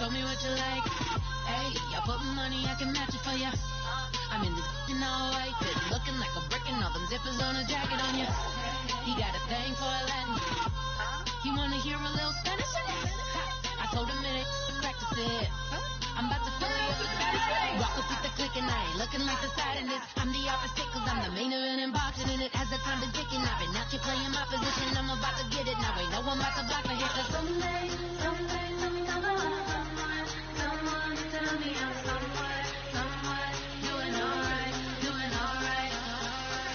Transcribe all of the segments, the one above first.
show me what you like. Hey, y'all put money, I can match it for ya. I'm in this in all white, fit, looking like a brick and all them zippers on a jacket on ya. He got a thing for a Latin. He wanna hear a little Spanish in it. I told him it ain't to practice it. I'm about to fill you up with Spanish. Rock up with the click and I ain't looking like the side in this. I'm the opposite cause I'm the main event in boxing and it has the time been ticking. I've been out here playing my position. I'm about to get it now. Ain't no one about to block my hit. Cause someday, let me come along. Someone tell me I'm somewhere, doing alright.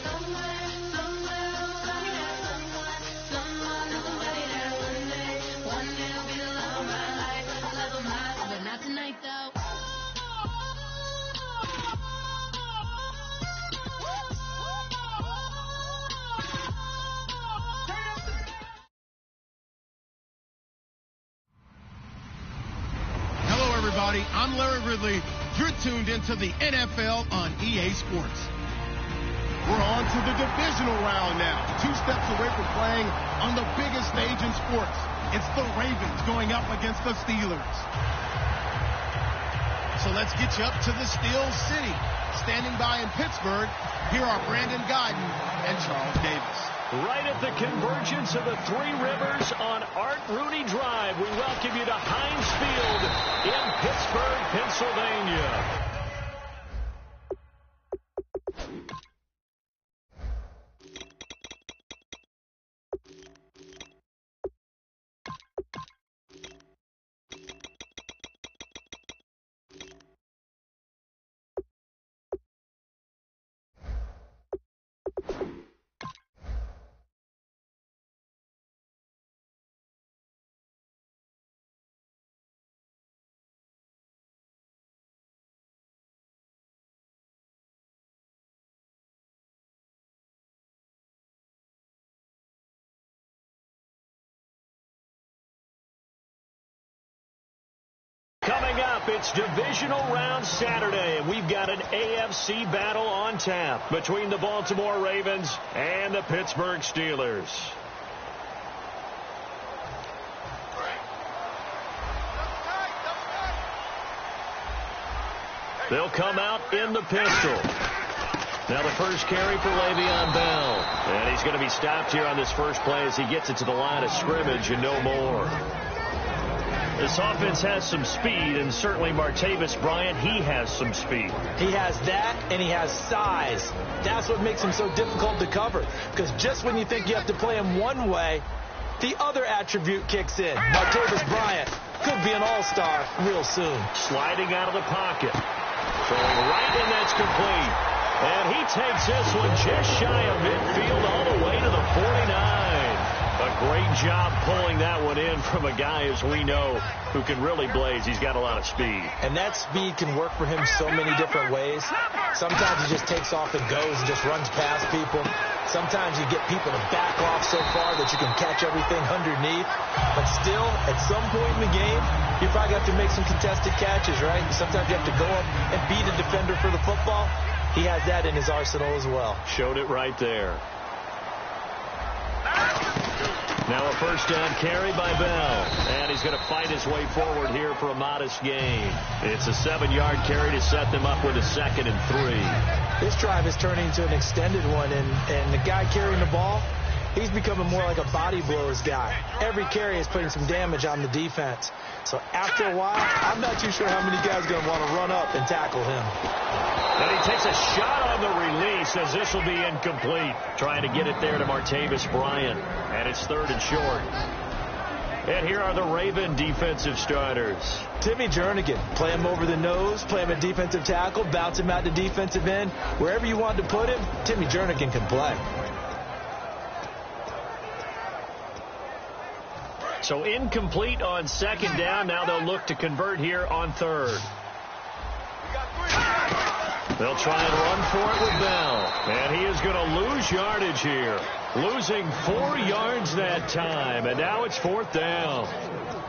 Somewhere, somebody that someone, somebody that one day will be the love of my life, but not tonight though. I'm Larry Ridley. You're tuned into the NFL on EA Sports. We're on to the divisional round now. 2 steps away from playing on the biggest stage in sports. It's the Ravens going up against the Steelers. So let's get you up to the Steel City. Standing by in Pittsburgh, here are Brandon Guyton and Charles Davis. Right at the convergence of the Three Rivers on Art Rooney Drive, we welcome you to Heinz Field in Pittsburgh, Pennsylvania. Coming up, it's divisional round Saturday, and we've got an AFC battle on tap between the Baltimore Ravens and the Pittsburgh Steelers. They'll come out in the pistol. Now the first carry for Le'Veon Bell, and he's going to be stopped here on this first play as he gets it to the line of scrimmage and no more. This offense has some speed, and certainly Martavis Bryant, he has some speed. He has that, and he has size. That's what makes him so difficult to cover, because just when you think you have to play him one way, the other attribute kicks in. Martavis Bryant could be an all-star real soon. Sliding out of the pocket. Throwing right, and that's complete. And he takes this one just shy of midfield all the way to the 49. A great job pulling that one in from a guy, as we know, who can really blaze. He's got a lot of speed. And that speed can work for him so many different ways. Sometimes he just takes off and goes and just runs past people. Sometimes you get people to back off so far that you can catch everything underneath. But still, at some point in the game, you probably have to make some contested catches, right? Sometimes you have to go up and beat a defender for the football. He has that in his arsenal as well. Showed it right there. Now a first down carry by Bell. And he's going to fight his way forward here for a modest gain. It's a 7-yard carry to set them up with a 2nd and 3. This drive is turning into an extended one, and the guy carrying the ball, he's becoming more like a body blows guy. Every carry is putting some damage on the defense. So after a while, I'm not too sure how many guys are going to want to run up and tackle him. And he takes a shot on the release as this will be incomplete. Trying to get it there to Martavis Bryant. And it's 3rd and short. And here are the Raven defensive starters. Timmy Jernigan, play him over the nose, play him at defensive tackle, bounce him out to defensive end. Wherever you want to put him, Timmy Jernigan can play. So incomplete on 2nd down. Now they'll look to convert here on 3rd. They'll try and run for it with Bell. And he is going to lose yardage here. Losing 4 yards that time. And now it's 4th down.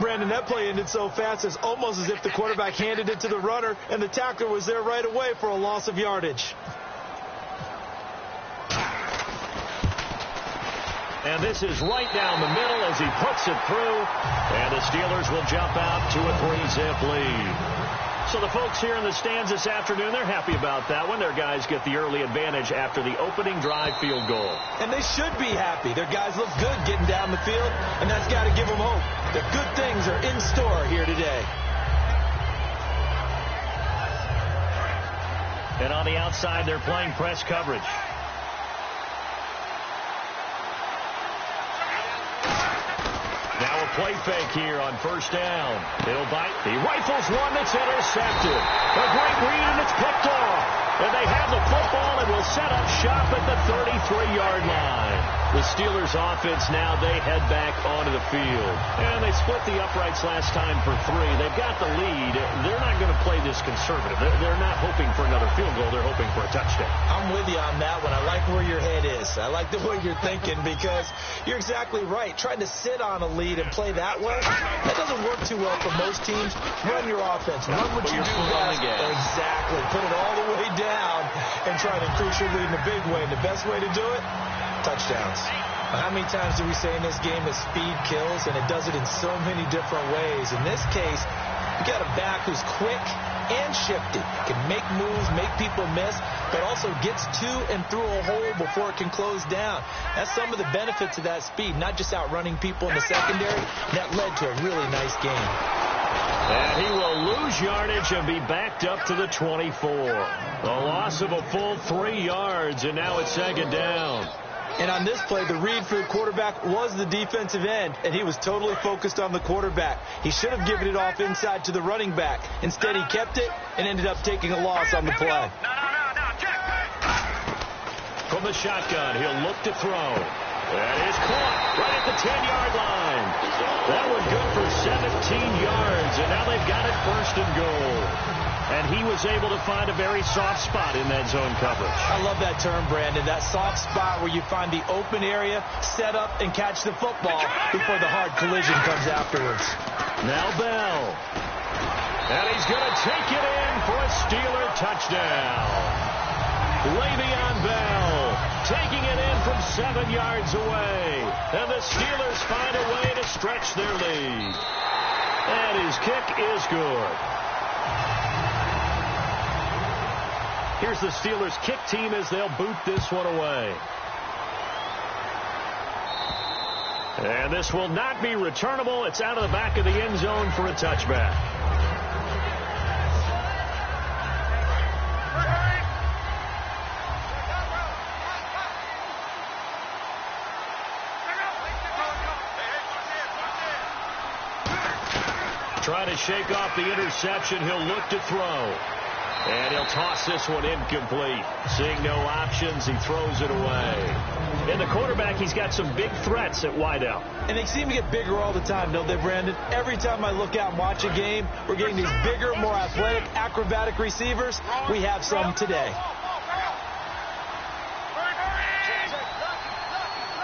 Brandon, that play ended so fast, it's almost as if the quarterback handed it to the runner and the tackler was there right away for a loss of yardage. And this is right down the middle as he puts it through. And the Steelers will jump out to a 3-zip lead. So the folks here in the stands this afternoon, they're happy about that one. Their guys get the early advantage after the opening drive field goal. And they should be happy. Their guys look good getting down the field, and that's got to give them hope. The good things are in store here today. And on the outside, they're playing press coverage. Now a play fake here on first down. He'll bite. He rifles one that's intercepted. A great read, and it's picked off. And they have the football and will set up shop at the 33-yard line. The Steelers offense now, they head back onto the field. And they split the uprights last time for 3. They've got the lead. They're not going to play this conservative. They're not hoping for another field goal. They're hoping for a touchdown. I'm with you on that one. I like where your head is. I like the way you're thinking because you're exactly right. Trying to sit on a lead and play that way, that doesn't work too well for most teams. Run your offense. Run what you do best. Exactly. Put it all the way down and try to increase your lead in a big way. And the best way to do it, touchdowns. How many times do we say in this game that speed kills, and it does it in so many different ways? In this case, you got a back who's quick and shifty, can make moves, make people miss, but also gets to and through a hole before it can close down. That's some of the benefits of that speed, not just outrunning people in the secondary. That led to a really nice game. And he will lose yardage and be backed up to the 24. A loss of a full 3 yards, and now it's second down. And on this play, the read for the quarterback was the defensive end, and he was totally focused on the quarterback. He should have given it off inside to the running back. Instead, he kept it and ended up taking a loss on the play. From the shotgun, he'll look to throw. That is caught right at the 10-yard line. That was good for 17 yards, and now they've got it first and goal. And he was able to find a very soft spot in that zone coverage. I love that term, Brandon. That soft spot where you find the open area, set up, and catch the football before the hard collision comes afterwards. Now Bell. And he's going to take it in for a Steeler touchdown. Le'Veon Bell taking it in from 7 yards away. And the Steelers find a way to stretch their lead. And his kick is good. Here's the Steelers kick team as they'll boot this one away. And this will not be returnable. It's out of the back of the end zone for a touchback. Trying to shake off the interception. He'll look to throw. And he'll toss this one incomplete. Seeing no options, he throws it away. And the quarterback, he's got some big threats at wideout. And they seem to get bigger all the time, don't they, Brandon? Every time I look out and watch a game, we're getting these bigger, more athletic, acrobatic receivers. We have some today.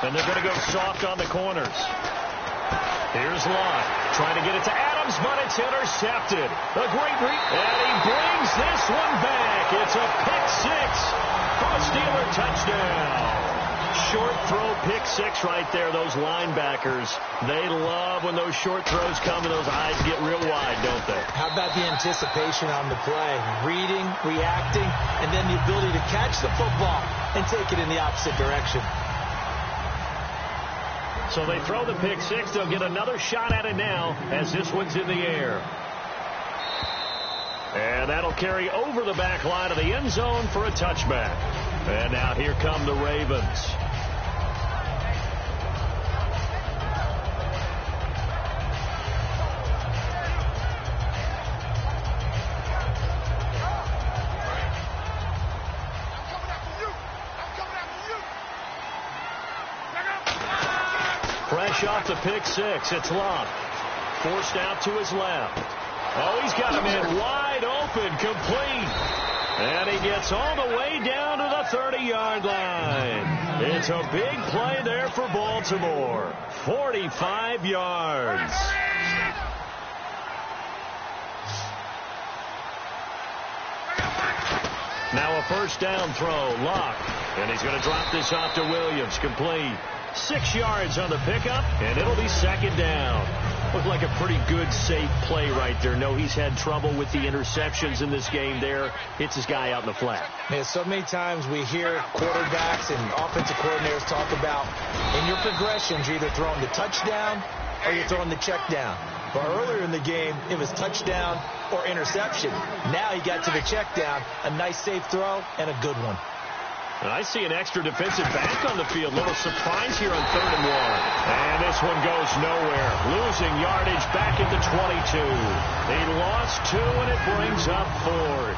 And they're going to go soft on the corners. Here's Lott trying to get it to Adams, but it's intercepted. A great read, and he brings this one back. It's a pick six for a Steeler touchdown. Short throw pick six right there. Those linebackers, they love when those short throws come and those eyes get real wide, don't they? How about the anticipation on the play? Reading, reacting, and then the ability to catch the football and take it in the opposite direction. So they throw the pick six. They'll get another shot at it now as this one's in the air. And that'll carry over the back line of the end zone for a touchback. And now here come the Ravens. Fresh off the pick six, it's Lott. Forced out to his left. Oh, he's got him in wide open, complete. And he gets all the way down to the 30-yard line. It's a big play there for Baltimore. 45 yards. Now a first down throw. Lott And he's going to drop this off to Williams. Complete. 6 yards on the pickup, and it'll be second down. Looked like a pretty good, safe play right there. No, he's had trouble with the interceptions in this game there. Hits his guy out in the flat. Man, so many times we hear quarterbacks and offensive coordinators talk about in your progressions, you're either throwing the touchdown or you're throwing the check down. But earlier in the game, it was touchdown or interception. Now he got to the check down, a nice safe throw, and a good one. And I see an extra defensive back on the field. Little surprise here on 3rd and 1. And this one goes nowhere. Losing yardage back at the 22. He lost 2, and it brings up 4th.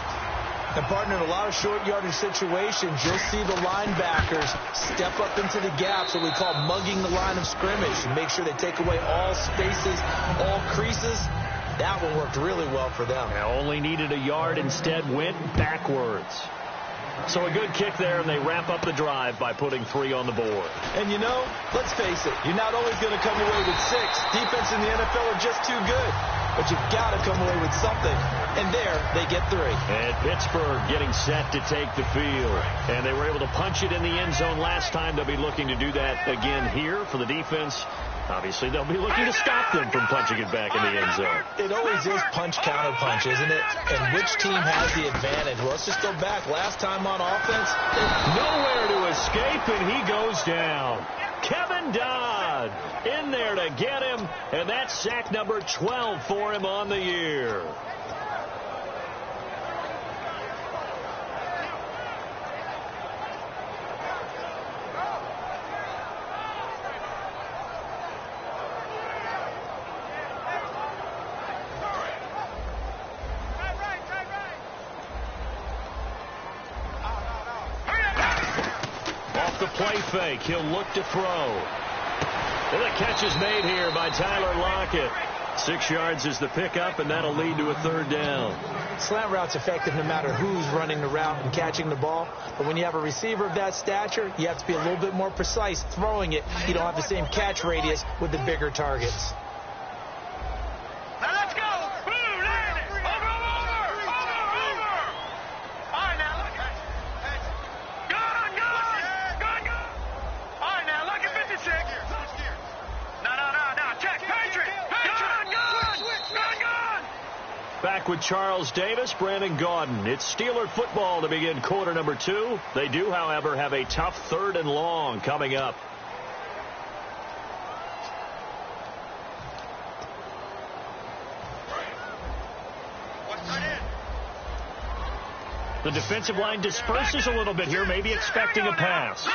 And, partner, in a lot of short yardage situations, you'll see the linebackers step up into the gaps, what we call mugging the line of scrimmage, and make sure they take away all spaces, all creases. That one worked really well for them. Now only needed a yard, instead went backwards. So a good kick there, and they wrap up the drive by putting 3 on the board. And, you know, let's face it, you're not always going to come away with 6. Defense in the NFL are just too good. But you've got to come away with something. And there, they get 3. And Pittsburgh getting set to take the field. And they were able to punch it in the end zone last time. They'll be looking to do that again here for the defense. Obviously, they'll be looking to stop them from punching it back in the end zone. It always is punch-counter-punch, isn't it? And which team has the advantage? Well, let's just go back. Last time on offense, nowhere to escape, and he goes down. Kevin Dodd in there to get him, and that's sack number 12 for him on the year. The play fake. He'll look to throw. And the catch is made here by Tyler Lockett. 6 yards is the pickup, and that'll lead to a 3rd down. Slant route's effective no matter who's running the route and catching the ball. But when you have a receiver of that stature, you have to be a little bit more precise throwing it. You don't have the same catch radius with the bigger targets. Back with Charles Davis, Brandon Gaudin. It's Steeler football to begin quarter number 2. They do, however, have a tough 3rd and long coming up. The defensive line disperses a little bit here, maybe expecting a pass.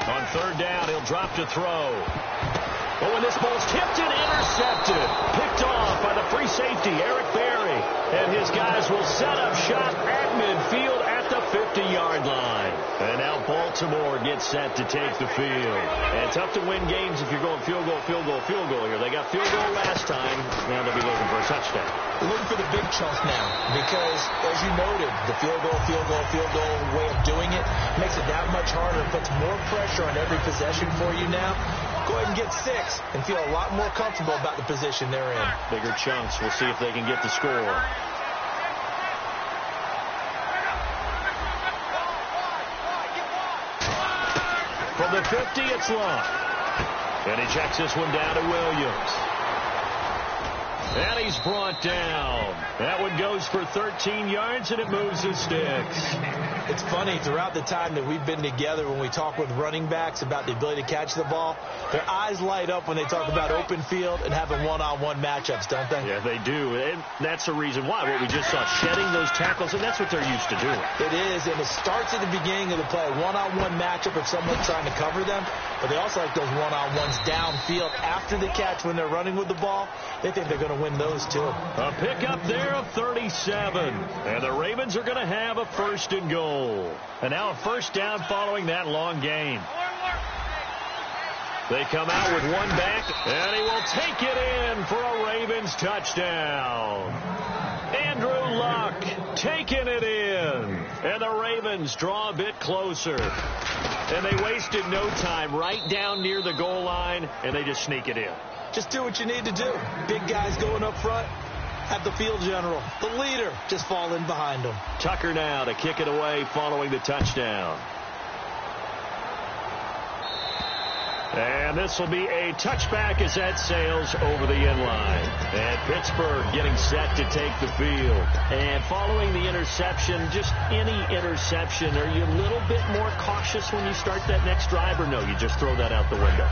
On 3rd down, he'll drop to throw. Oh, and this ball's tipped and intercepted. Picked off by the free safety, Eric Berry. And his guys will set up shop at midfield at the 50-yard line. And now Baltimore gets set to take the field. And tough to win games if you're going field goal here. They got field goal last time. Now they'll be looking for a touchdown. They're looking for the big chunk now because, as you noted, the field goal way of doing it makes it that much harder. It puts more pressure on every possession for you now. Go ahead and get 6 and feel a lot more comfortable about the position they're in. Bigger chunks. We'll see if they can get the score. From the 50, it's long. And he checks this one down to Williams. And he's brought down. That one goes for 13 yards, and it moves his sticks. It's funny, throughout the time that we've been together, when we talk with running backs about the ability to catch the ball, their eyes light up when they talk about open field and having one-on-one matchups, don't they? Yeah, they do. And that's the reason why. What we just saw, shedding those tackles, and that's what they're used to doing. It is, and it starts at the beginning of the play, one-on-one matchup if someone's trying to cover them, but they also like those one-on-ones downfield after the catch when they're running with the ball. They think they're going to win those, too. A pickup there of 37, and the Ravens are going to have a 1st and goal. And now a 1st down following that long gain. They come out with one back, and he will take it in for a Ravens touchdown. Andrew Luck taking it in. And the Ravens draw a bit closer. And they wasted no time right down near the goal line, and they just sneak it in. Just do what you need to do. Big guys going up front. Have the field general, the leader, just fall in behind them. Tucker now to kick it away following the touchdown. And this will be a touchback as that sails over the end line. And Pittsburgh getting set to take the field. And following the interception, just any interception, are you a little bit more cautious when you start that next drive, or no, you just throw that out the window?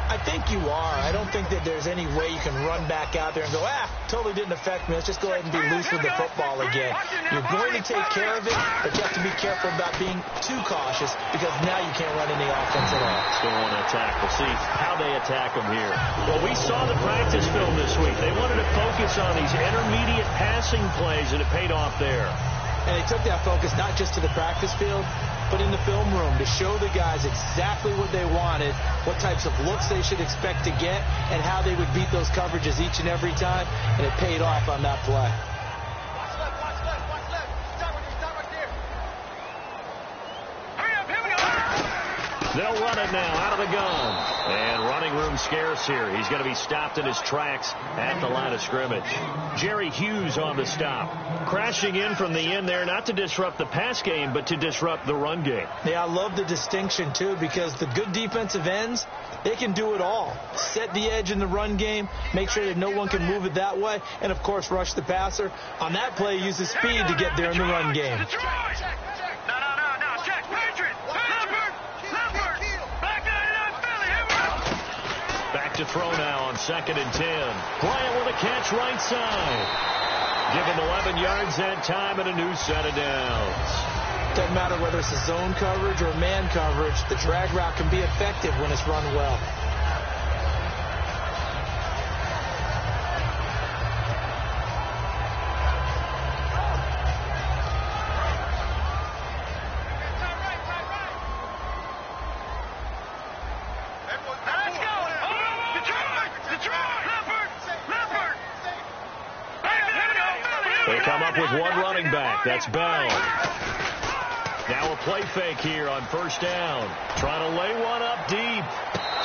I think you are. I don't think that there's any way you can run back out there and go, totally didn't affect me. Let's just go ahead and be loose with the football again. You're going to take care of it, but you have to be careful about being too cautious because now you can't run any offense at all. Still want to attack. We'll see how they attack them here. Well, we saw the practice film this week. They wanted to focus on these intermediate passing plays, and it paid off there. And they took that focus not just to the practice field, but in the film room to show the guys exactly what they wanted, what types of looks they should expect to get, and how they would beat those coverages each and every time, and it paid off on that play. They'll run it now out of the gun. And running room scarce here. He's going to be stopped in his tracks at the line of scrimmage. Jerry Hughes on the stop. Crashing in from the end there, not to disrupt the pass game, but to disrupt the run game. Yeah, I love the distinction, too, because the good defensive ends, they can do it all. Set the edge in the run game, make sure that no one can move it that way, and, of course, rush the passer. On that play, use the speed to get there in the run game. Back to throw now on 2nd and 10. Bryant with a catch right side. Given 11 yards that time and a new set of downs. Doesn't matter whether it's a zone coverage or man coverage, the drag route can be effective when it's run well. They come up with one running back. That's Bell. Now a play fake here on 1st down. Trying to lay one up deep.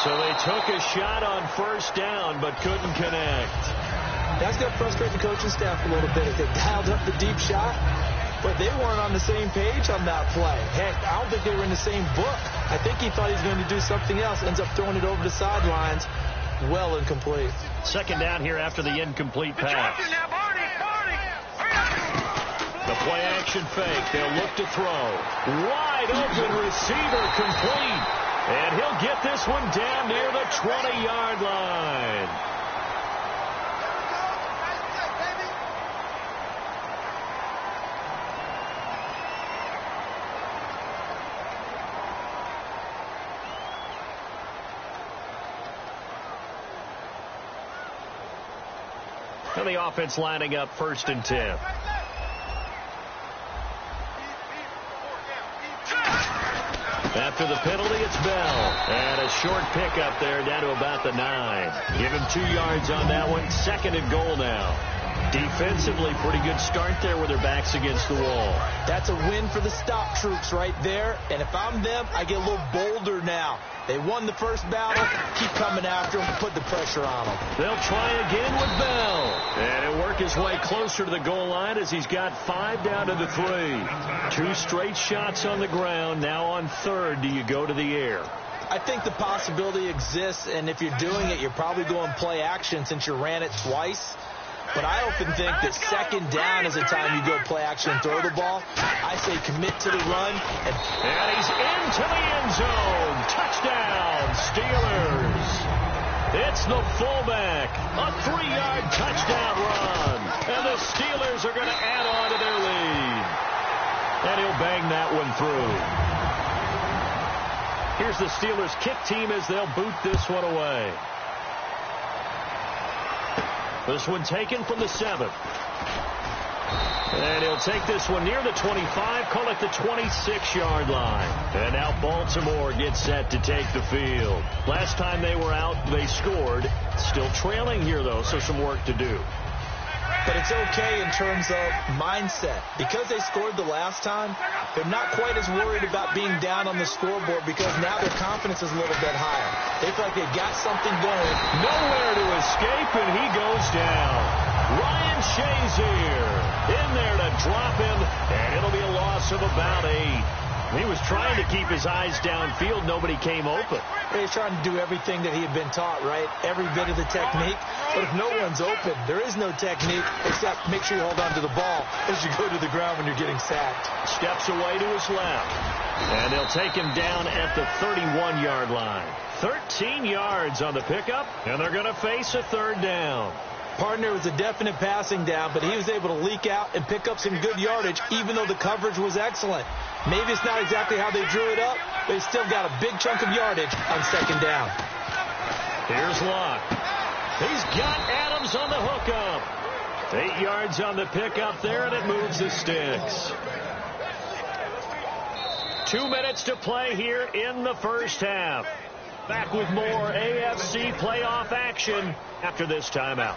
So they took a shot on 1st down, but couldn't connect. That's going to frustrate the coaching staff a little bit if they dialed up the deep shot, but they weren't on the same page on that play. Heck, I don't think they were in the same book. I think he thought he was going to do something else. Ends up throwing it over the sidelines. Well incomplete. 2nd down here after the incomplete pass. The play action fake. They'll look to throw. Wide open receiver complete. And he'll get this one down near the 20-yard line. And the offense lining up 1st and 10. After the penalty, it's Bell. And a short pickup there down to about the 9. Give him 2 yards on that one. 2nd and goal now. Defensively, pretty good start there with their backs against the wall. That's a win for the stop troops right there. And if I'm them, I get a little bolder now. They won the first battle. Keep coming after them. Put the pressure on them. They'll try again with Bell. And he'll work his way closer to the goal line as he's got 5 down to the 3. 2 straight shots on the ground. Now on 3rd, do you go to the air? I think the possibility exists, and if you're doing it, you're probably going play action since you ran it twice. But I often think that 2nd down is the time you go play action and throw the ball. I say commit to the run. And he's into the end zone. Touchdown, Steelers. It's the fullback. A 3-yard touchdown run. And the Steelers are going to add on to their lead. And he'll bang that one through. Here's the Steelers kick team as they'll boot this one away. This one taken from the 7th. And he'll take this one near the 25, call it the 26-yard line. And now Baltimore gets set to take the field. Last time they were out, they scored. Still trailing here, though, so some work to do. But it's okay in terms of mindset. Because they scored the last time, they're not quite as worried about being down on the scoreboard because now their confidence is a little bit higher. They feel like they've got something going. Nowhere to escape, and he goes down. Ryan Shazier in there to drop him, and it'll be a loss of about 8. He was trying to keep his eyes downfield. Nobody came open. He's trying to do everything that he had been taught, right? Every bit of the technique. But if no one's open, there is no technique except make sure you hold on to the ball as you go to the ground when you're getting sacked. Steps away to his left. And they'll take him down at the 31-yard line. 13 yards on the pickup, and they're going to face a third down. Partner was a definite passing down, but he was able to leak out and pick up some good yardage, even though the coverage was excellent. Maybe it's not exactly how they drew it up, but he still got a big chunk of yardage on second down. Here's Locke. He's got Adams on the hookup. 8 yards on the pickup there, and it moves the sticks. 2 minutes to play here in the first half. Back with more AFC playoff action after this timeout.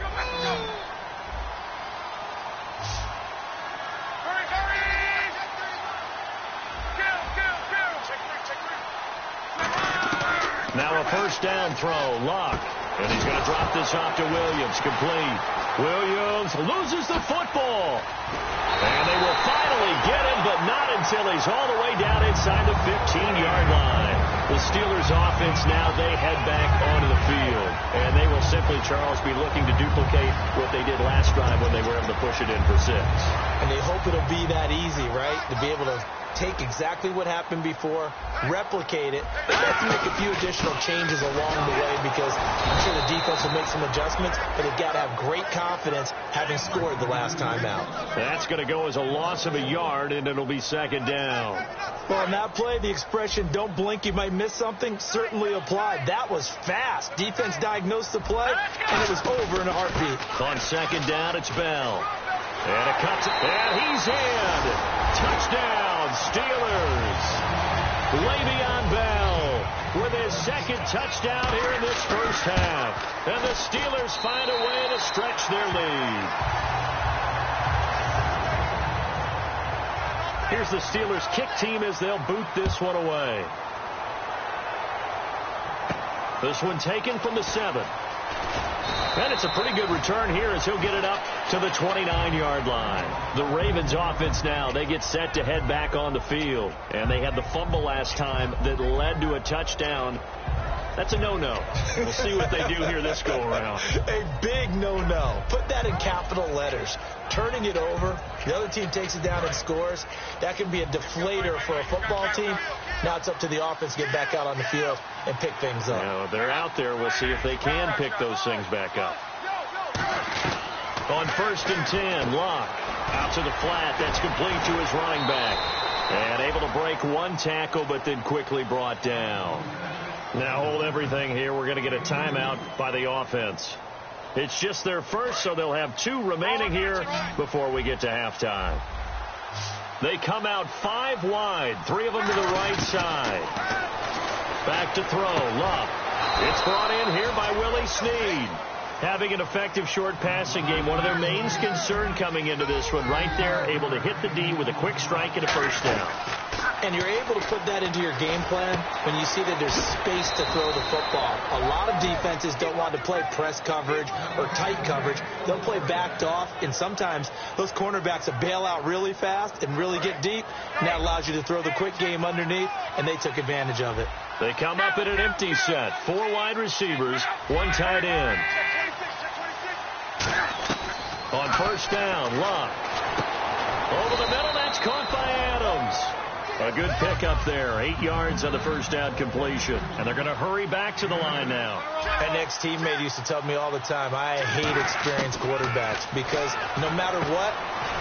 Now a first down throw, Locke. And he's going to drop this off to Williams, complete. Williams loses the football. And they will finally get him, but not until he's all the way down inside the 15-yard line. The Steelers offense now, they head back onto the field. And they will simply, Charles, be looking to duplicate what they did last drive when they were able to push it in for 6. And they hope it'll be that easy, right? To be able to take exactly what happened before, replicate it. They have to make a few additional changes along the way because I'm sure the defense will make some adjustments, but they've got to have great confidence having scored the last time out. That's going to go as a loss of a yard, and it'll be second down. Well, on that play, the expression, don't blink, you might miss something, certainly applied. That was fast. Defense diagnosed the play, and it was over in a heartbeat. On second down, it's Bell. And it cuts it, and he's in. Touchdown, Steelers. Le'Veon Bell with his second touchdown here in this first half. And the Steelers find a way to stretch their lead. Here's the Steelers kick team as they'll boot this one away. This one taken from the 7. And it's a pretty good return here as he'll get it up to the 29-yard line. The Ravens offense now, they get set to head back on the field. And they had the fumble last time that led to a touchdown. That's a no-no. We'll see what they do here this go-around. A big no-no. Put that in capital letters. Turning it over, the other team takes it down and scores. That can be a deflator for a football team. Now it's up to the offense to get back out on the field and pick things up. Now, they're out there. We'll see if they can pick those things back up. On 1st and 10, Locke out to the flat. That's complete to his running back. And able to break one tackle, but then quickly brought down. Now hold everything here. We're going to get a timeout by the offense. It's just their first, so they'll have 2 remaining here before we get to halftime. They come out 5 wide, 3 of them to the right side. Back to throw, Love. It's brought in here by Willie Snead. Having an effective short passing game, one of their main concern coming into this one. Right there, able to hit the D with a quick strike and a first down. And you're able to put that into your game plan when you see that there's space to throw the football. A lot of defenses don't want to play press coverage or tight coverage. They'll play backed off, and sometimes those cornerbacks will bail out really fast and really get deep, and that allows you to throw the quick game underneath, and they took advantage of it. They come up in an empty set. 4 wide receivers, 1 tight end. On first down, Locke. Over the middle, that's caught by Adams. A good pickup there. 8 yards on the first down completion. And they're going to hurry back to the line now. An ex-teammate used to tell me all the time, I hate experienced quarterbacks because no matter what,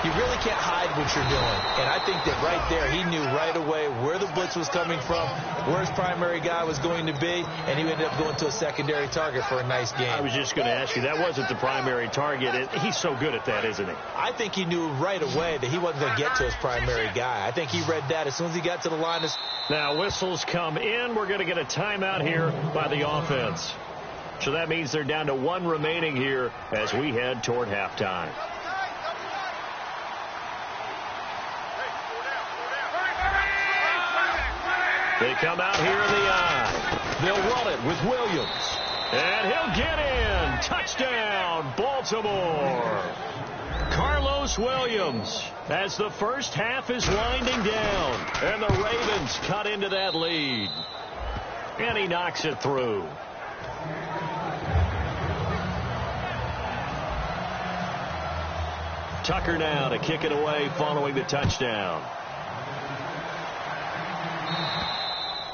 you really can't hide what you're doing. And I think that right there, he knew right away where the blitz was coming from, where his primary guy was going to be, and he ended up going to a secondary target for a nice game. I was just going to ask you, that wasn't the primary target. He's so good at that, isn't he? I think he knew right away that he wasn't going to get to his primary guy. I think he read that as soon as he got to the line. Now whistles come in. We're going to get a timeout here by the offense. So that means they're down to 1 remaining here as we head toward halftime. They come out here in the eye. They'll run it with Williams. And he'll get in. Touchdown, Baltimore. Carlos Williams as the first half is winding down. And the Ravens cut into that lead. And he knocks it through. Tucker now to kick it away following the touchdown.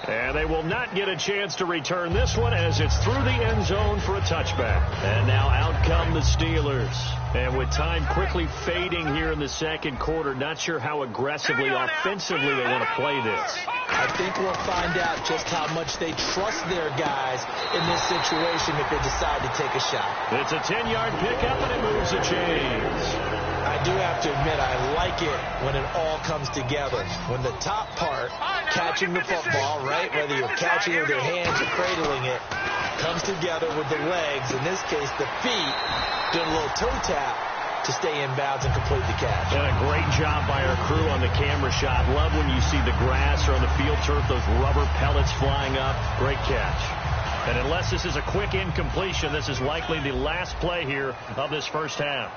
And they will not get a chance to return this one as it's through the end zone for a touchback. And now out come the Steelers. And with time quickly fading here in the second quarter, not sure how aggressively, offensively they want to play this. I think we'll find out just how much they trust their guys in this situation if they decide to take a shot. It's a 10-yard pickup, and it moves the chains. I do have to admit, I like it when it all comes together. When the top part, catching the football, right, whether you're catching it with your hands or cradling it, comes together with the legs, in this case the feet, doing a little toe tap to stay in bounds and complete the catch. And a great job by our crew on the camera shot. Love when you see the grass or on the field turf, those rubber pellets flying up. Great catch. And unless this is a quick incompletion, this is likely the last play here of this first half.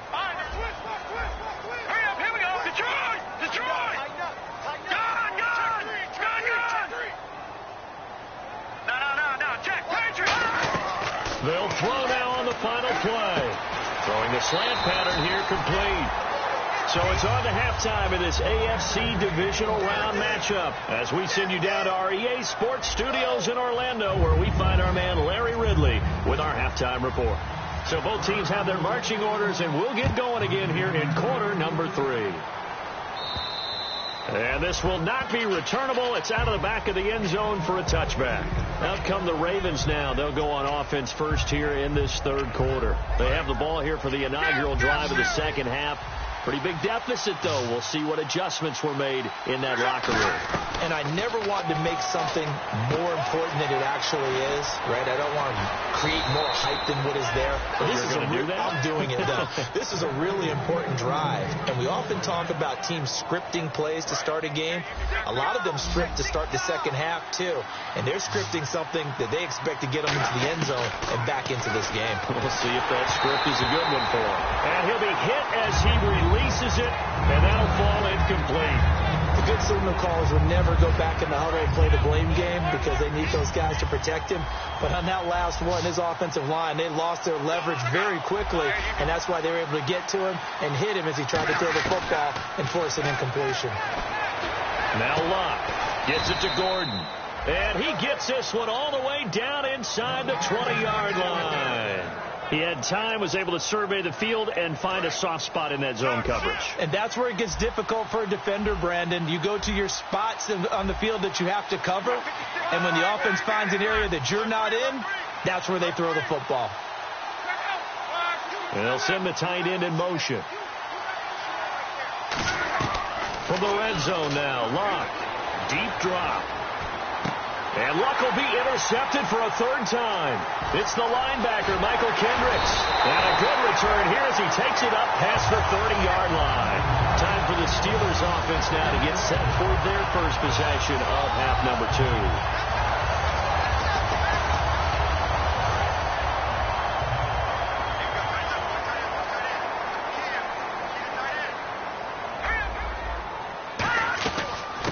They'll throw now on the final play. Throwing the slant pattern here complete. So it's on to halftime in this AFC divisional round matchup as we send you down to our EA Sports Studios in Orlando where we find our man Larry Ridley with our halftime report. So both teams have their marching orders and we'll get going again here in quarter number 3. And this will not be returnable. It's out of the back of the end zone for a touchback. Out come the Ravens now. They'll go on offense first here in this third quarter. They have the ball here for the inaugural drive of the second half. Pretty big deficit, though. We'll see what adjustments were made in that locker room. And I never want to make something more important than it actually is, right? I don't want to create more hype than what is there. But this is I'm doing it, though. This is a really important drive. And we often talk about teams scripting plays to start a game. A lot of them script to start the second half, too. And they're scripting something that they expect to get them into the end zone and back into this game. We'll see if that script is a good one for him. And he'll be hit as he releases it, and that'll fall incomplete. The good signal callers will never go back in the huddle and play the blame game because they need those guys to protect him. But on that last one, his offensive line, they lost their leverage very quickly, and that's why they were able to get to him and hit him as he tried to throw the football and force an incompletion. Now Locke gets it to Gordon. And he gets this one all the way down inside the 20-yard line. He had time, was able to survey the field and find a soft spot in that zone coverage. And that's where it gets difficult for a defender, Brandon. You go to your spots on the field that you have to cover, and when the offense finds an area that you're not in, that's where they throw the football. And they'll send the tight end in motion. From the red zone now, Locke. Deep drop. And Luck will be intercepted for a third time. It's the linebacker, Michael Kendricks. And a good return here as he takes it up past the 30-yard line. Time for the Steelers offense now to get set for their first possession of half number 2.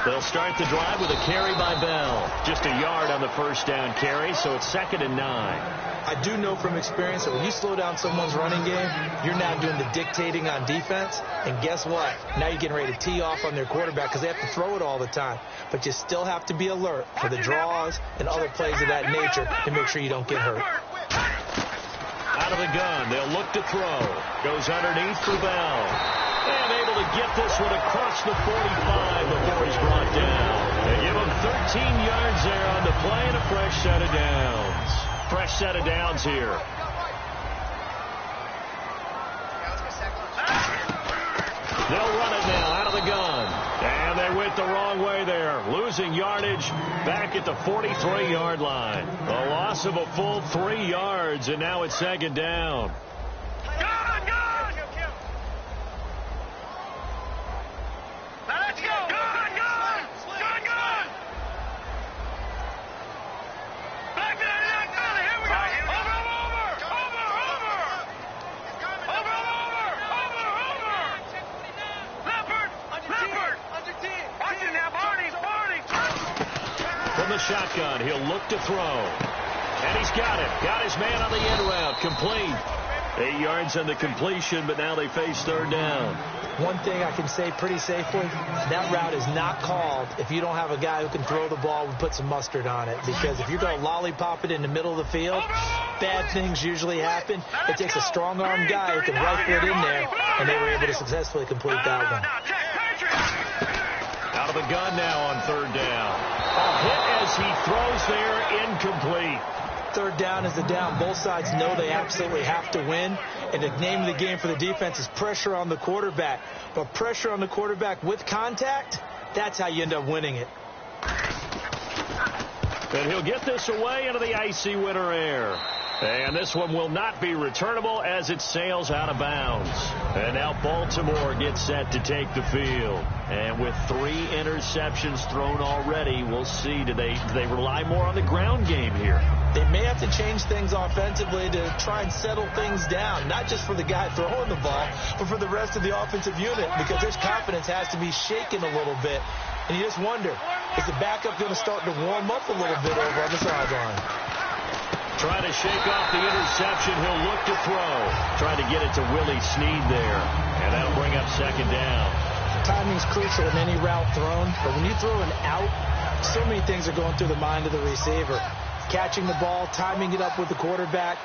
They'll start the drive with a carry by Bell. Just a yard on the first down carry, so it's 2nd and 9. I do know from experience that when you slow down someone's running game, you're now doing the dictating on defense. And guess what? Now you're getting ready to tee off on their quarterback because they have to throw it all the time. But you still have to be alert for the draws and other plays of that nature to make sure you don't get hurt. Out of the gun, they'll look to throw. Goes underneath for Bell. And able to get this one across the 45 before he's brought down. They give him 13 yards there on the play and a fresh set of downs. Fresh set of downs here. They'll run it now out of the gun. And they went the wrong way there. Losing yardage back at the 43-yard line. A loss of a full 3 yards, and now it's 2nd down. From the shotgun, he'll look to throw. And he's got it. Got his man on the end route. Complete. 8 yards on the completion, but now they face third down. One thing I can say pretty safely, that route is not called if you don't have a guy who can throw the ball and put some mustard on it. Because if you're going to lollipop it in the middle of the field, bad things usually happen. It takes a strong-arm guy who can rifle it in there, and they were able to successfully complete that one. Out of the gun now on third down. A hit as he throws there, incomplete. Third down is the down. Both sides know they absolutely have to win. And the name of the game for the defense is pressure on the quarterback. But pressure on the quarterback with contact, that's how you end up winning it. And he'll get this away into the icy winter air. And this one will not be returnable as it sails out of bounds. And now Baltimore gets set to take the field. And with 3 interceptions thrown already, we'll see. Do they rely more on the ground game here? They may have to change things offensively to try and settle things down, not just for the guy throwing the ball, but for the rest of the offensive unit, because their confidence has to be shaken a little bit. And you just wonder, is the backup going to start to warm up a little bit over on the sideline? Trying to shake off the interception. He'll look to throw. Trying to get it to Willie Snead there. And that'll bring up second down. Timing's crucial in any route thrown, but when you throw an out, so many things are going through the mind of the receiver. Catching the ball, timing it up with the quarterback.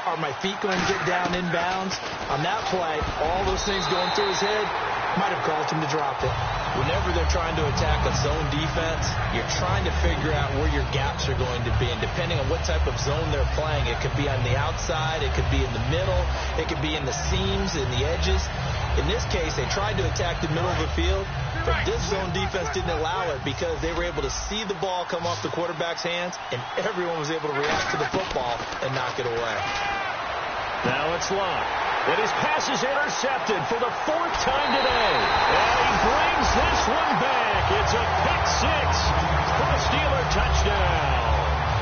Are my feet going to get down inbounds? On that play, all those things going through his head might have caused him to drop it. Whenever they're trying to attack a zone defense, you're trying to figure out where your gaps are going to be. And depending on what type of zone they're playing, it could be on the outside, it could be in the middle, it could be in the seams, in the edges. In this case, they tried to attack the middle of the field, but this zone defense didn't allow it because they were able to see the ball come off the quarterback's hands, and everyone was able to react to the football and knock it away. Now it's Locke. And his pass is intercepted for the 4th time today. And he brings this one back. It's a pick 6 for a Steeler touchdown.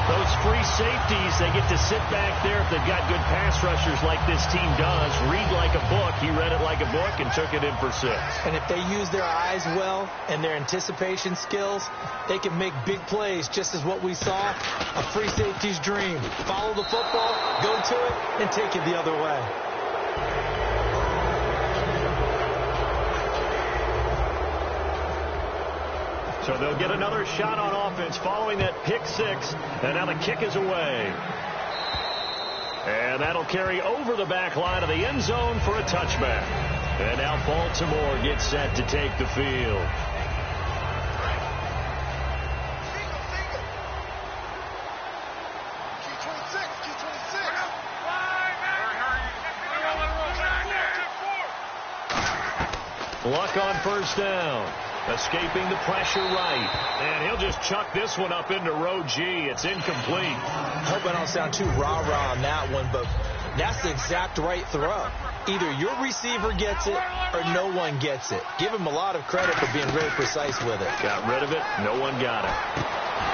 Those free safeties, they get to sit back there if they've got good pass rushers like this team does. Read like a book. He read it like a book and took it in for 6. And if they use their eyes well and their anticipation skills, they can make big plays, just as what we saw, a free safety's dream. Follow the football, go to it, and take it the other way. So they'll get another shot on offense following that pick 6. And now the kick is away. And that'll carry over the back line of the end zone for a touchback. And now Baltimore gets set to take the field. Luck on first down. Escaping the pressure right. And he'll just chuck this one up into row G. It's incomplete. Hope I don't sound too rah-rah on that one, but that's the exact right throw. Either your receiver gets it or no one gets it. Give him a lot of credit for being very precise with it. Got rid of it. No one got it.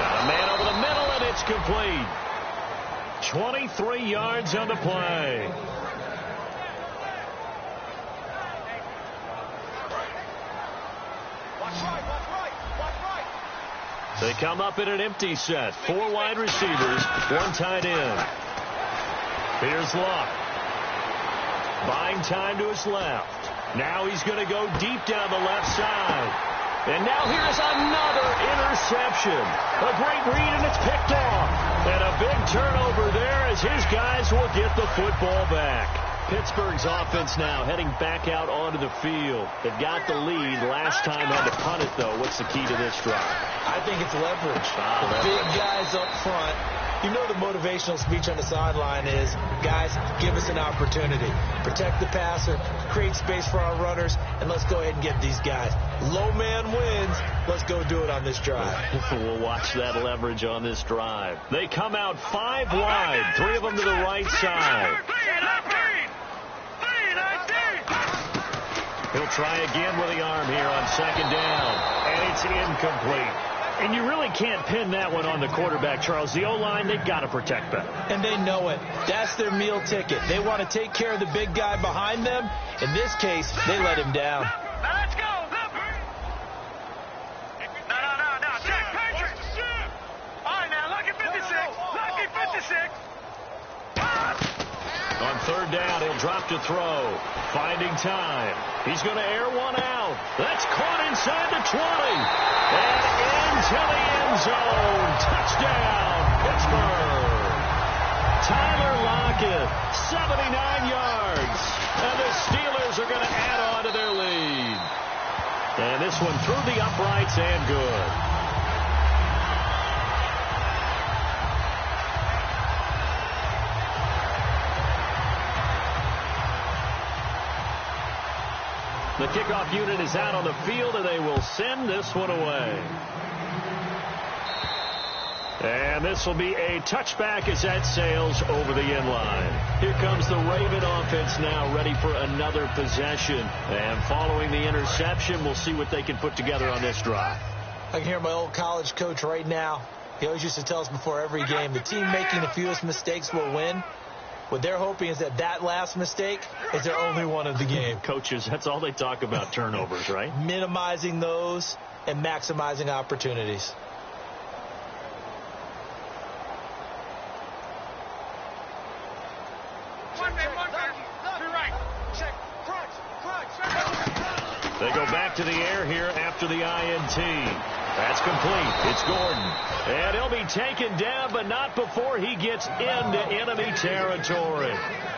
Got a man over the middle, and it's complete. 23 yards on the play. They come up in an empty set. 4 wide receivers, 1 tight end. Here's Luck. Buying time to his left. Now he's going to go deep down the left side. And now here's another interception. A great read, and it's picked off. And a big turnover there as his guys will get the football back. Pittsburgh's offense now heading back out onto the field. They've got the lead. Last time had to punt it, though. What's the key to this drive? I think it's leverage. The big guys up front. You know the motivational speech on the sideline is, guys, give us an opportunity. Protect the passer, create space for our runners, and let's go ahead and get these guys. Low man wins. Let's go do it on this drive. We'll watch that leverage on this drive. They come out 5 wide, 3 of them to the right side. He'll try again with the arm here on second down, and it's incomplete. And you really can't pin that one on the quarterback, Charles. The O-line, they've got to protect that. And they know it. That's their meal ticket. They want to take care of the big guy behind them. In this case, they let him down. Now let's go. No. third down. He'll drop to throw. Finding time. He's going to air one out. That's caught inside the 20. And into the end zone. Touchdown, Pittsburgh. Tyler Lockett, 79 yards. And the Steelers are going to add on to their lead. And this one through the uprights and good. The kickoff unit is out on the field, and they will send this one away. And this will be a touchback as that sails over the end line. Here comes the Raven offense now, ready for another possession. And following the interception, we'll see what they can put together on this drive. I can hear my old college coach right now. He always used to tell us before every game, the team making the fewest mistakes will win. What they're hoping is that last mistake is their only one of the game. Coaches, that's all they talk about, turnovers, right? Minimizing those and maximizing opportunities. They go back to the air here after the INT. That's complete. It's Gordon. And he'll be taken down, but not before he gets into enemy territory.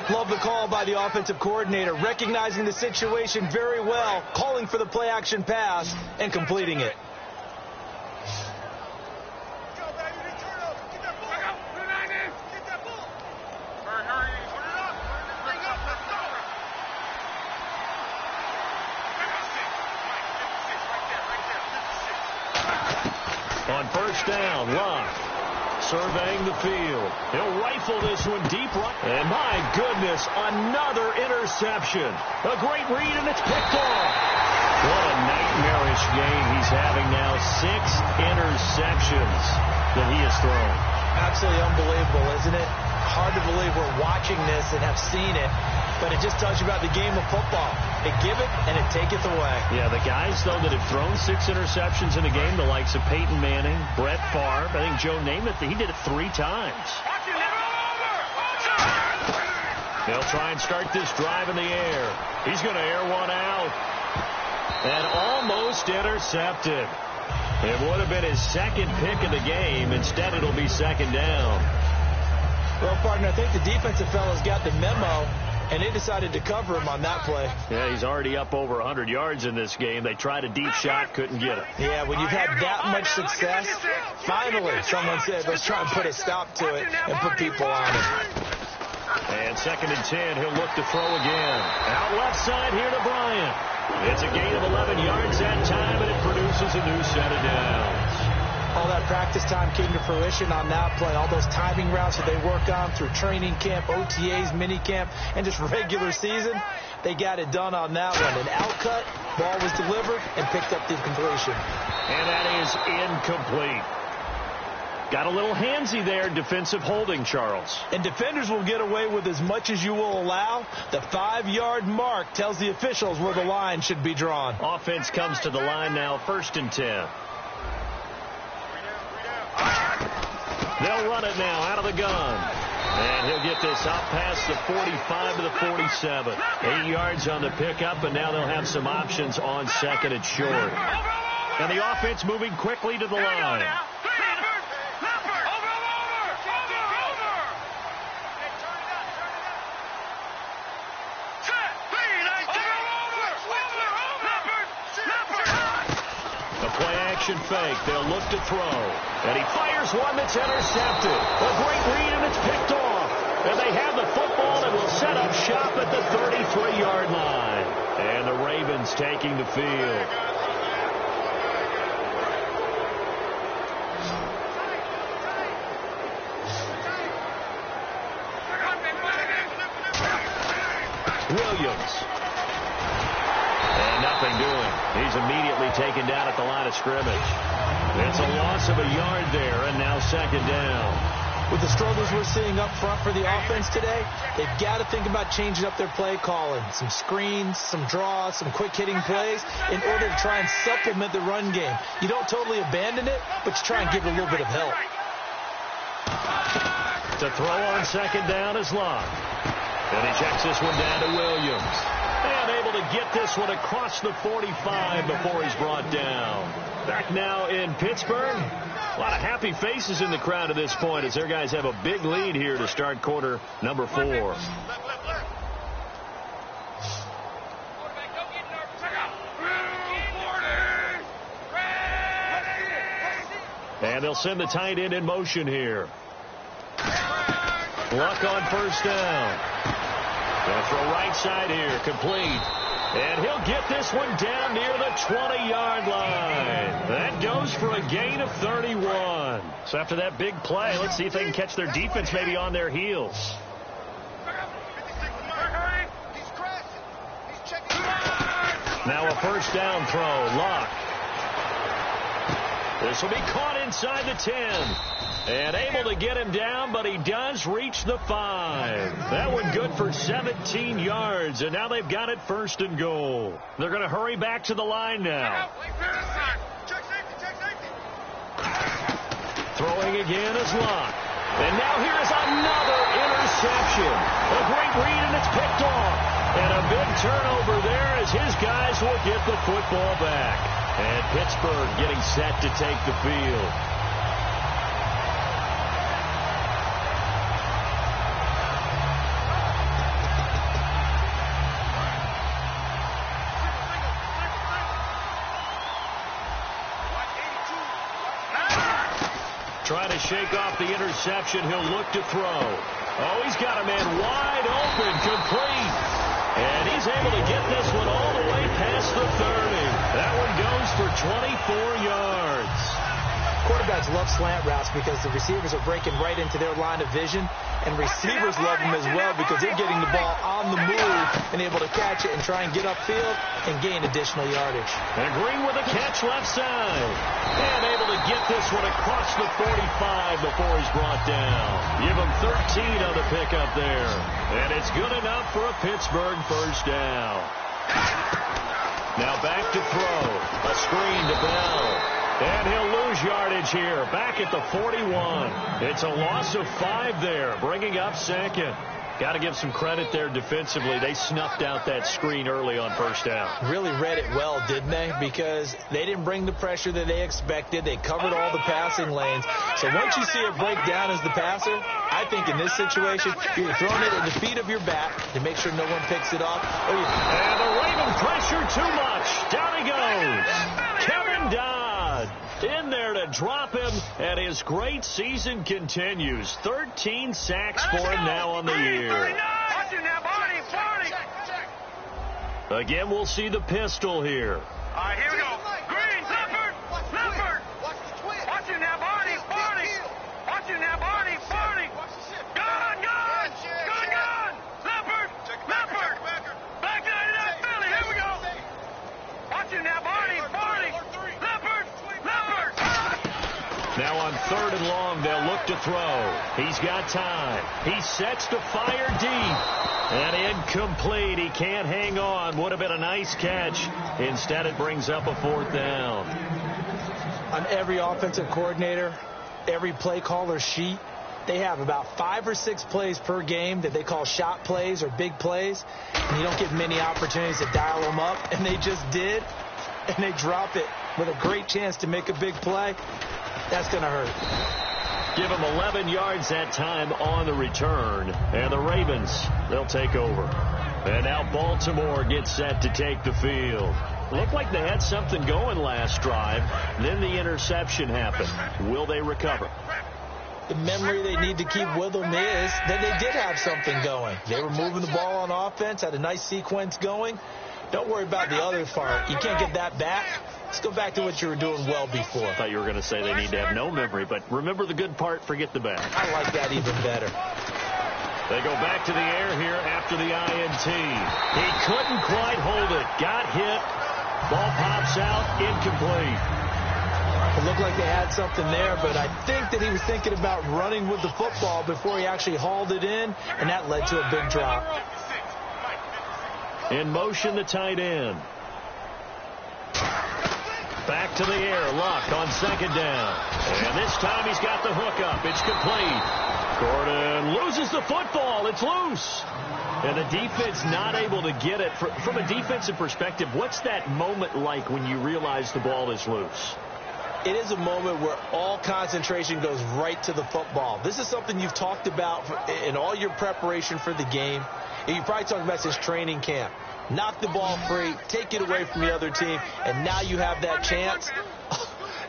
Love the call by the offensive coordinator, recognizing the situation very well, calling for the play-action pass, and completing it. On first down, Love surveying the field. He'll rifle this one deep right. And my goodness, another interception. A great read, and it's picked off. What a nightmarish game he's having now. 6 interceptions that he has thrown. Absolutely unbelievable, isn't it? Hard to believe we're watching this and have seen it, but it just tells you about the game of football. It give it and it taketh away. Yeah, the guys, though, that have thrown 6 interceptions in a game, the likes of Peyton Manning, Brett Favre, I think Joe Namath, he did it 3 times. They'll try and start this drive in the air. He's going to air one out. And almost intercepted. It would have been his second pick of the game. Instead, it'll be second down. Well, partner, I think the defensive fellas got the memo, and they decided to cover him on that play. Yeah, he's already up over 100 yards in this game. They tried a deep shot, couldn't get it. Yeah, when you've had that much success, finally someone said, let's try and put a stop to it and put people on it. And 2nd and 10, he'll look to throw again. Out left side here to Bryant. It's a gain of 11 yards that time, and it produces a new set of downs. All that practice time came to fruition on that play. All those timing routes that they work on through training camp, OTAs, mini camp, and just regular season, they got it done on that one. An outcut, ball was delivered, and picked up the completion. And that is incomplete. Got a little handsy there, defensive holding, Charles. And defenders will get away with as much as you will allow. The 5-yard mark tells the officials where the line should be drawn. Offense comes to the line now, 1st and 10. They'll run it now out of the gun. And he'll get this out past the 45 to the 47. 8 yards on the pickup, and now they'll have some options on 2nd and short. And the offense moving quickly to the line. Fake. They'll look to throw. And he fires one that's intercepted. A great read, and it's picked off. And they have the football and will set up shop at the 33-yard line. And the Ravens taking the field. Williams. And nothing doing. He's immediately taken down at the line of scrimmage. It's a loss of a yard there, and now 2nd down. With the struggles we're seeing up front for the offense today, they've got to think about changing up their play calling. Some screens, some draws, some quick-hitting plays in order to try and supplement the run game. You don't totally abandon it, but you try and give it a little bit of help. To throw on 2nd down is Love. And he checks this one down to Williams. And able to get this one across the 45 before he's brought down. Back now in Pittsburgh. A lot of happy faces in the crowd at this point as their guys have a big lead here to start quarter number 4. And they'll send the tight end in motion here. Luck on first down. They'll throw right side here, complete. And he'll get this one down near the 20-yard line. That goes for a gain of 31. So after that big play, let's see if they can catch their defense maybe on their heels. Now a first down throw, Luck. This will be caught inside the 10. And able to get him down, but he does reach the 5. That one good for 17 yards, and now they've got it first and goal. They're going to hurry back to the line now. Throwing again is Luck. And now here's another interception. A great read, and it's picked off. And a big turnover there as his guys will get the football back. And Pittsburgh getting set to take the field. Trying to shake off the interception. He'll look to throw. Oh, he's got a man wide open, complete. And he's able to get this one all the way past the 30. That one goes for 24 yards. Quarterbacks love slant routes because the receivers are breaking right into their line of vision, and receivers love them as well because they're getting the ball on the move and able to catch it and try and get upfield and gain additional yardage. And Green with a catch left side. And able to get this one across the 45 before he's brought down. Give him 13 on the pickup there. And it's good enough for a Pittsburgh first down. Now back to throw. A screen to Bell. And he'll lose yardage here. Back at the 41. It's a loss of 5 there, bringing up second. Got to give some credit there defensively. They snuffed out that screen early on first down. Really read it well, didn't they? Because they didn't bring the pressure that they expected. They covered all the passing lanes. So once you see it break down as the passer, I think in this situation, you're throwing it at the feet of your back to make sure no one picks it off. And the Raven pressure too much. Down he goes. Kevin Dodd in there to drop him, and his great season continues. 13 sacks for him now on the year. Again, we'll see the pistol here. All right, here we go. Green, Leopard. Watch it now, Barney. Watch it now, Barney. Gun. Leopard. Back to that Philly. Here we go. Watch it now, Barney. Leopard. Now on 3rd and long, they'll look to throw. He's got time. He sets to fire deep. And incomplete. He can't hang on. Would have been a nice catch. Instead, it brings up a 4th down. On every offensive coordinator, every play caller sheet, they have about 5 or 6 plays per game that they call shot plays or big plays. And you don't get many opportunities to dial them up. And they just did. And they drop it with a great chance to make a big play. That's going to hurt. Give him 11 yards that time on the return. And the Ravens, they'll take over. And now Baltimore gets set to take the field. Looked like they had something going last drive. Then the interception happened. Will they recover? The memory they need to keep with them is that they did have something going. They were moving the ball on offense, had a nice sequence going. Don't worry about the other part. You can't get that back. Let's go back to what you were doing well before. I thought you were going to say they need to have no memory, but remember the good part, forget the bad. I like that even better. They go back to the air here after the INT. He couldn't quite hold it. Got hit. Ball pops out. Incomplete. It looked like they had something there, but I think that he was thinking about running with the football before he actually hauled it in, and that led to a big drop. In motion, the tight end. Back to the air. Luck on 2nd down. And this time he's got the hook up. It's complete. Gordon loses the football. It's loose. And the defense not able to get it. From a defensive perspective, what's that moment like when you realize the ball is loose? It is a moment where all concentration goes right to the football. This is something you've talked about in all your preparation for the game. And you probably talked about since training camp. Knock the ball free, take it away from the other team, and now you have that chance.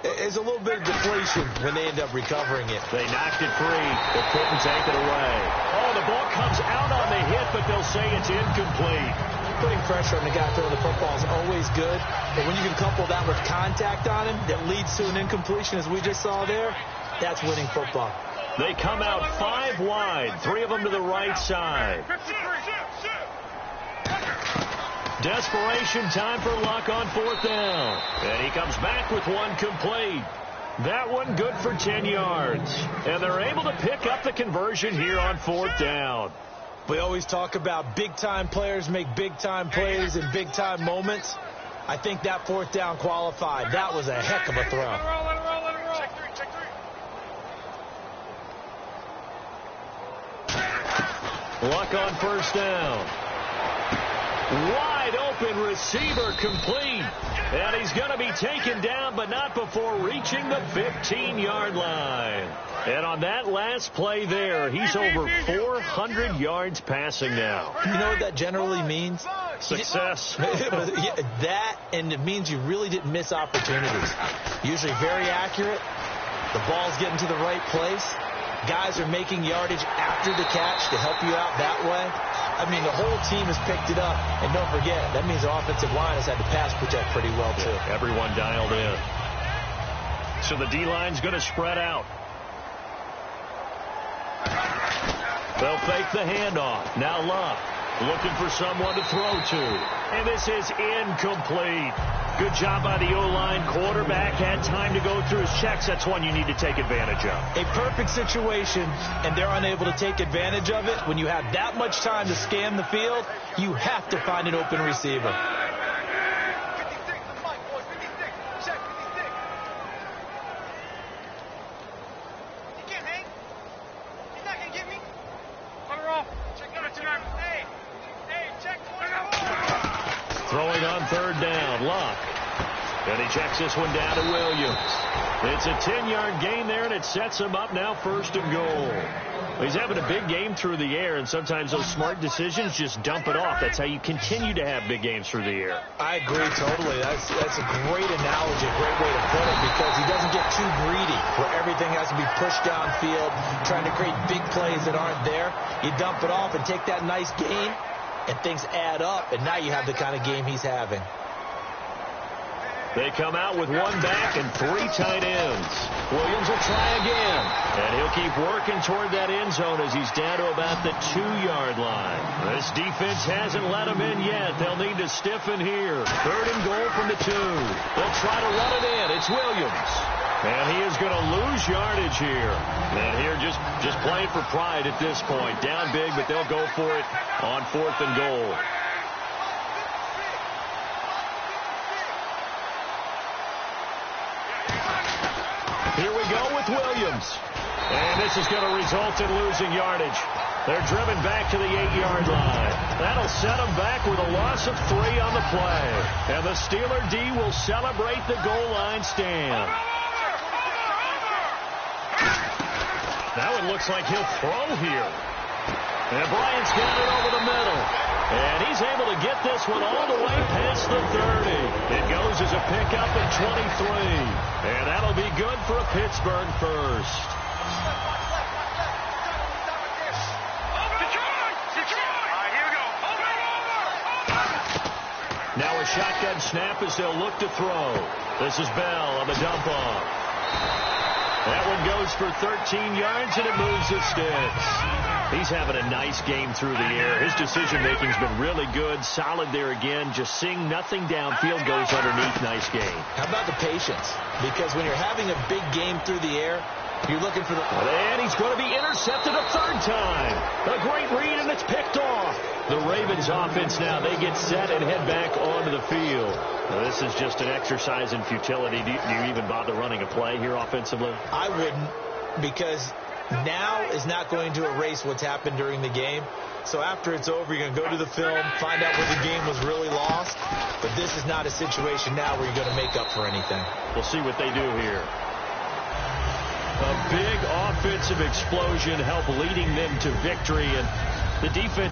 It's a little bit of deflation when they end up recovering it. They knocked it free, but couldn't take it away. Oh, the ball comes out on the hit, but they'll say it's incomplete. Putting pressure on the guy throwing the football is always good, but when you can couple that with contact on him that leads to an incompletion, as we just saw there, that's winning football. They come out 5 wide, 3 of them to the right side. Desperation time for Luck on 4th down. And he comes back with one complete. That one good for 10 yards. And they're able to pick up the conversion here on 4th down. We always talk about big-time players make big-time plays in big-time moments. I think that 4th down qualified. That was a heck of a throw. Luck on 1st down. Wide open receiver complete. And he's going to be taken down, but not before reaching the 15-yard line. And on that last play there, he's over 400 yards passing now. You know what that generally means? Success. That, and it means you really didn't miss opportunities. Usually very accurate. The ball's getting to the right place. Guys are making yardage after the catch to help you out that way. I mean, the whole team has picked it up. And don't forget, that means the offensive line has had to pass protect pretty well, too. Yeah, everyone dialed in. So the D-line's going to spread out. They'll fake the handoff. Now Luck looking for someone to throw to. And this is incomplete. Good job by the O-line. Quarterback had time to go through his checks. That's one you need to take advantage of. A perfect situation, and they're unable to take advantage of it. When you have that much time to scan the field, you have to find an open receiver. Throwing on 3rd down, Luck. And he checks this one down to Williams. It's a 10-yard gain there, and it sets him up now 1st and goal. He's having a big game through the air, and sometimes those smart decisions just dump it off. That's how you continue to have big games through the air. I agree totally. That's a great analogy, a great way to put it, because he doesn't get too greedy where everything has to be pushed downfield, trying to create big plays that aren't there. You dump it off and take that nice gain, and things add up, and now you have the kind of game he's having. They come out with 1 back and 3 tight ends. Williams will try again. And he'll keep working toward that end zone as he's down to about the 2-yard line. This defense hasn't let him in yet. They'll need to stiffen here. 3rd and goal from the 2. They'll try to run it in. It's Williams. And he is going to lose yardage here. And here just playing for pride at this point. Down big, but they'll go for it on 4th and goal. Here we go with Williams. And this is going to result in losing yardage. They're driven back to the 8-yard line. That'll set them back with a loss of 3 on the play. And the Steeler D will celebrate the goal line stand. Now it looks like he'll throw here. And Bryant's got it over the middle. And he's able to get this one all the way past the 30. It goes as a pickup at 23. And that'll be good for a Pittsburgh first. Now a shotgun snap as they'll look to throw. This is Bell on the dump off. That one goes for 13 yards, and it moves the sticks. He's having a nice game through the air. His decision-making's been really good. Solid there again. Just seeing nothing downfield goes underneath. Nice game. How about the patience? Because when you're having a big game through the air, you're looking for the... And he's going to be intercepted a 3rd time. A great read, and it's picked off. The Ravens offense now, they get set and head back onto the field. Now, this is just an exercise in futility. Do you even bother running a play here offensively? I wouldn't, because now is not going to erase what's happened during the game. So after it's over, you're going to go to the film, find out where the game was really lost. But this is not a situation now where you're going to make up for anything. We'll see what they do here. A big offensive explosion helped leading them to victory, and the defense